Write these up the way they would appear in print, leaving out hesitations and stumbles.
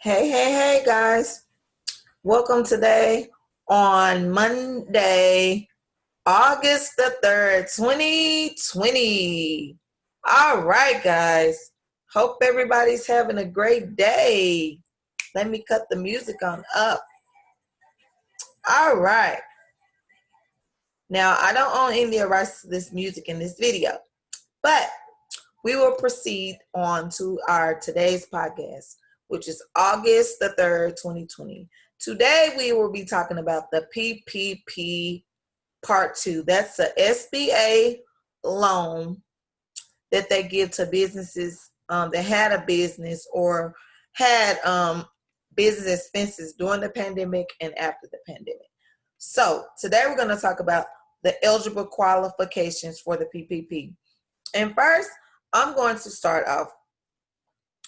Hey, guys. Welcome today on Monday, August the 3rd, 2020. All right, guys. Hope everybody's having a great day. Let me cut the music on up. All right. Now, I don't own any of the rights to this music in this video, but we will proceed on to our today's podcast, which is August the 3rd, 2020. Today, we will be talking about the PPP Part 2. That's the SBA loan that they give to businesses that had a business or had business expenses during the pandemic and after the pandemic. So today, we're going to talk about the eligible qualifications for the PPP. And first, I'm going to start off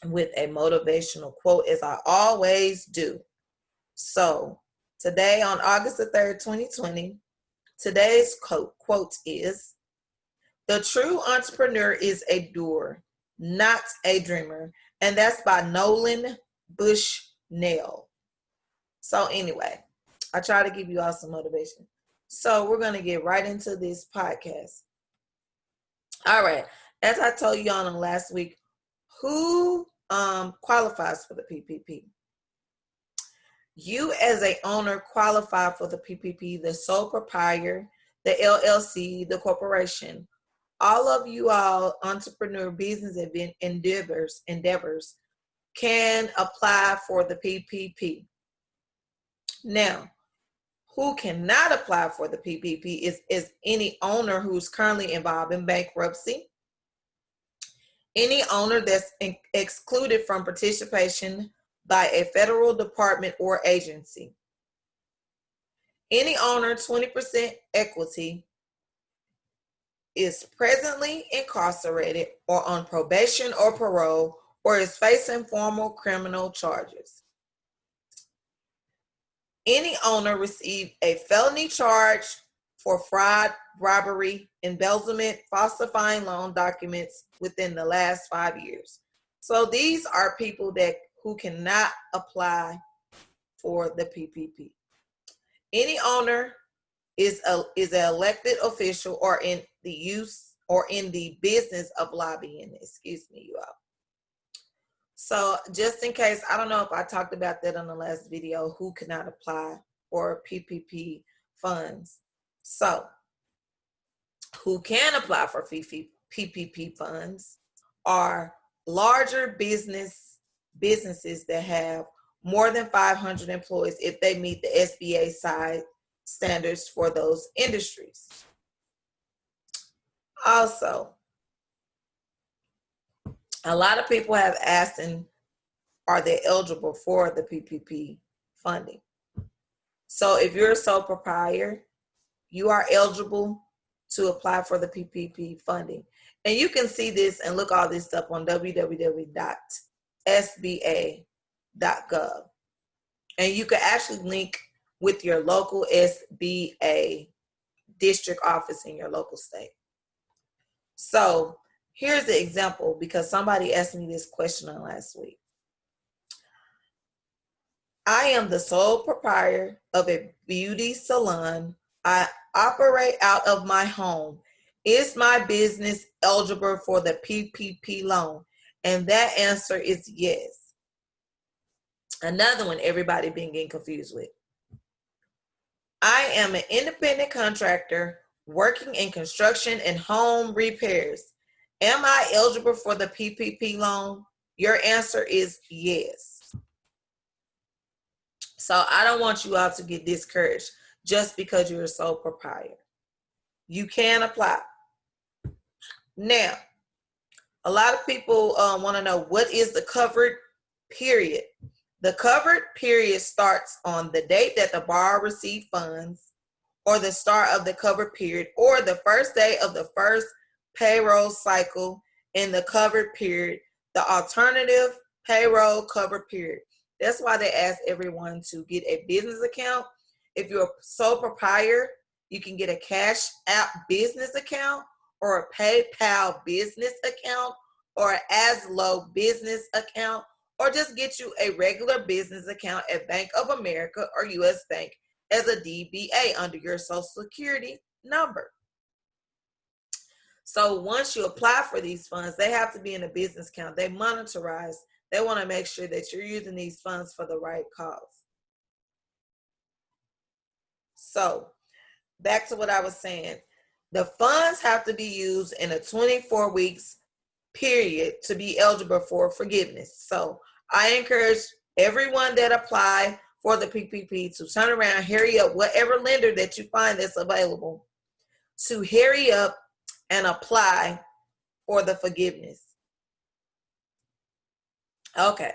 with a motivational quote, as I always do. So today on August the 3rd, 2020, today's quote is, "The true entrepreneur is a doer, not a dreamer." And that's by Nolan Bushnell. So anyway, I try to give you all some motivation. So we're going to get right into this podcast. All right. As I told you on last week, who qualifies for the PPP? You as a owner qualify for the PPP, the sole proprietor, the LLC, the corporation. All of you all entrepreneur business endeavors can apply for the PPP. Now, who cannot apply for the PPP is any owner who's currently involved in bankruptcy, any owner that's excluded from participation by a federal department or agency, any owner 20% equity, is presently incarcerated or on probation or parole, or is facing formal criminal charges. Any owner received a felony charge for fraud, robbery, embezzlement, falsifying loan documents within the last 5 years. So these are people who cannot apply for the PPP. Any owner is an elected official or in the business of lobbying. Excuse me, you all. So just in case, I don't know if I talked about that on the last video, who cannot apply for PPP funds. So who can apply for PPP funds are larger businesses that have more than 500 employees if they meet the SBA side standards for those industries. Also, a lot of people have asked, are they eligible for the PPP funding? So if you're a sole proprietor, you are eligible to apply for the PPP funding. And you can see this and look all this up on www.sba.gov. And you can actually link with your local SBA district office in your local state. So here's the example, because somebody asked me this question on last week. I am the sole proprietor of a beauty salon. I operate out of my home. Is my business eligible for the PPP loan? And that answer is yes. Another one everybody been getting confused with. I am an independent contractor working in construction and home repairs. Am I eligible for the PPP loan? Your answer is yes. So I don't want you all to get discouraged just because you're a sole proprietor. You can apply. Now, a lot of people want to know, what is the covered period? The covered period starts on the date that the borrower received funds, or the start of the covered period, or the first day of the first payroll cycle in the covered period, the alternative payroll covered period. That's why they ask everyone to get a business account. If you're a sole proprietor, you can get a Cash App business account, or a PayPal business account, or an Aslo business account, or just get you a regular business account at Bank of America or U.S. Bank as a DBA under your Social Security number. So once you apply for these funds, they have to be in a business account. They monitorize. They want to make sure that you're using these funds for the right cause. So back to what I was saying. The funds have to be used in a 24 weeks period to be eligible for forgiveness. So I encourage everyone that apply for the PPP to turn around, hurry up, whatever lender that you find that's available, to hurry up and apply for the forgiveness. Okay.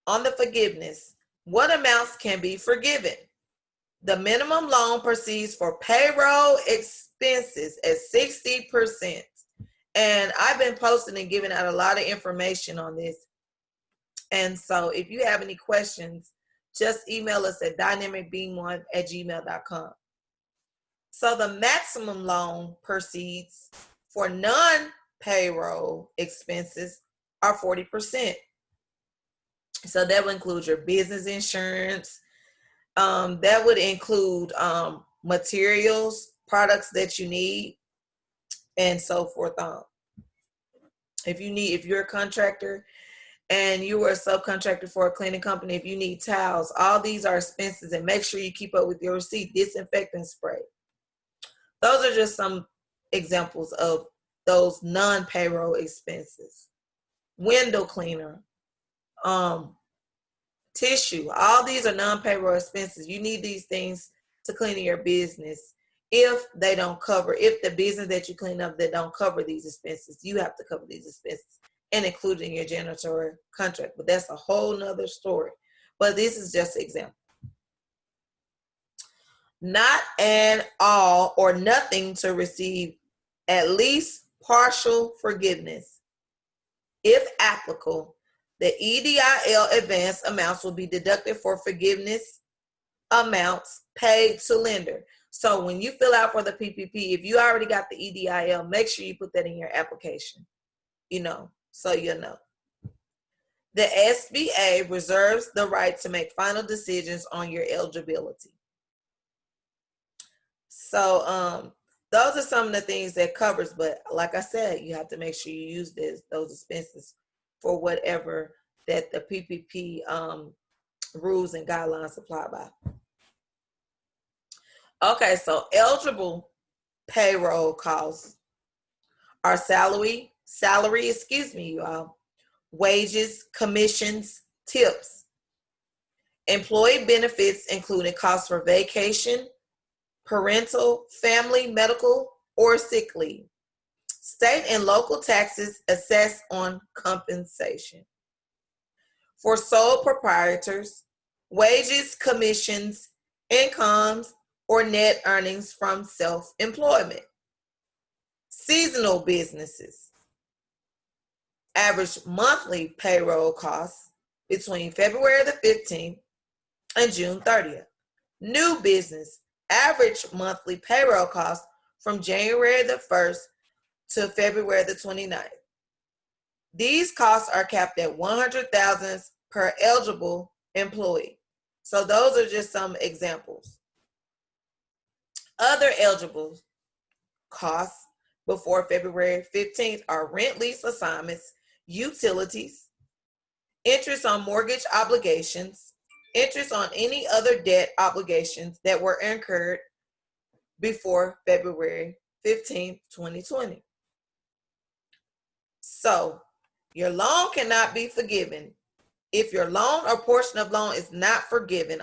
On the forgiveness, what amounts can be forgiven? The minimum loan proceeds for payroll expenses at 60%. And I've been posting and giving out a lot of information on this. And so if you have any questions, just email us at dynamicbeing1@gmail.com. So the maximum loan proceeds for non-payroll expenses are 40%. So that would include your business insurance. That would include materials, products that you need, and so forth. If you're a contractor and you were a subcontractor for a cleaning company, if you need towels, all these are expenses, and make sure you keep up with your receipt. Disinfectant spray. Those are just some examples of those non-payroll expenses. Window cleaner, tissue, all these are non-payroll expenses. You need these things to clean your business. If the business that you clean up that don't cover these expenses, you have to cover these expenses, and including your janitorial contract. But that's a whole nother story. But this is just an example. Not an all or nothing to receive at least partial forgiveness. If applicable, the EDIL advance amounts will be deducted for forgiveness amounts paid to lender. So when you fill out for the PPP, if you already got the EDIL, make sure you put that in your application, so you'll know. The SBA reserves the right to make final decisions on your eligibility. So those are some of the things that covers, but like I said, you have to make sure you use those expenses for whatever that the PPP rules and guidelines apply by. Okay, so eligible payroll costs are salary, you all, wages, commissions, tips, employee benefits, including costs for vacation, parental, family, medical, or sick leave, state and local taxes assessed on compensation. For sole proprietors, wages, commissions, incomes, or net earnings from self-employment. Seasonal businesses, average monthly payroll costs between February the 15th and June 30th. New business, average monthly payroll costs from January the 1st to February the 29th. These costs are capped at $100,000 per eligible employee. So those are just some examples. Other eligible costs before February 15th are rent lease assignments, utilities, interest on mortgage obligations, interest on any other debt obligations that were incurred before February 15th, 2020. So your loan cannot be forgiven. If your loan or portion of loan is not forgiven,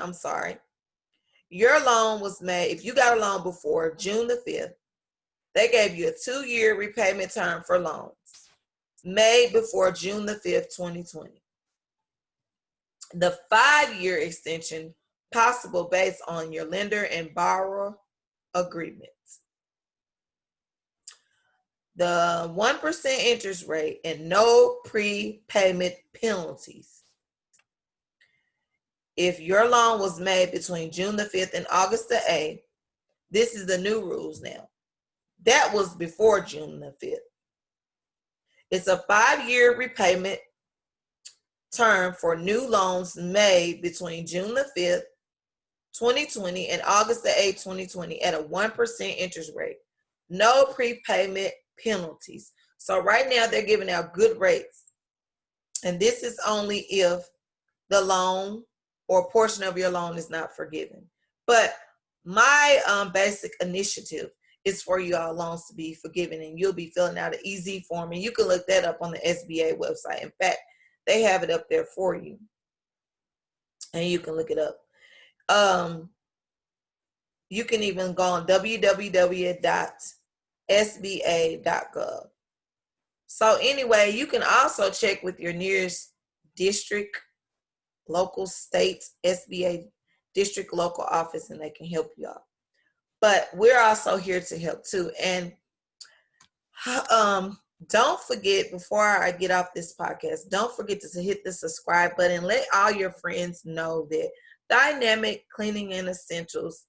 your loan was made, if you got a loan before June the 5th, they gave you a 2-year repayment term for loans made before June the 5th, 2020. The 5-year extension possible based on your lender and borrower agreements. The 1% interest rate and no prepayment penalties. If your loan was made between June the 5th and August the 8th, this is the new rules now. That was before June the 5th. It's a 5-year repayment term for new loans made between June the 5th, 2020 and August the 8th, 2020 at a 1% interest rate. No prepayment penalties. So right now they're giving out good rates. And this is only if the loan or portion of your loan is not forgiven. But my basic initiative is for you all loans to be forgiven, and you'll be filling out an easy form, and you can look that up on the SBA website. In fact, they have it up there for you, and you can look it up. You can even go on www.sba.gov. So anyway, you can also check with your nearest district, local, state, SBA district, local office, and they can help you out. But we're also here to help too. And don't forget, before I get off this podcast, don't forget to hit the subscribe button. Let all your friends know that Dynamic Cleaning and Essentials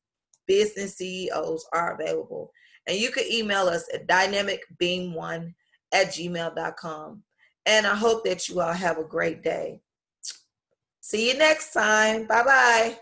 business CEOs are available. And you can email us at dynamicbeam1@gmail.com. And I hope that you all have a great day. See you next time. Bye-bye.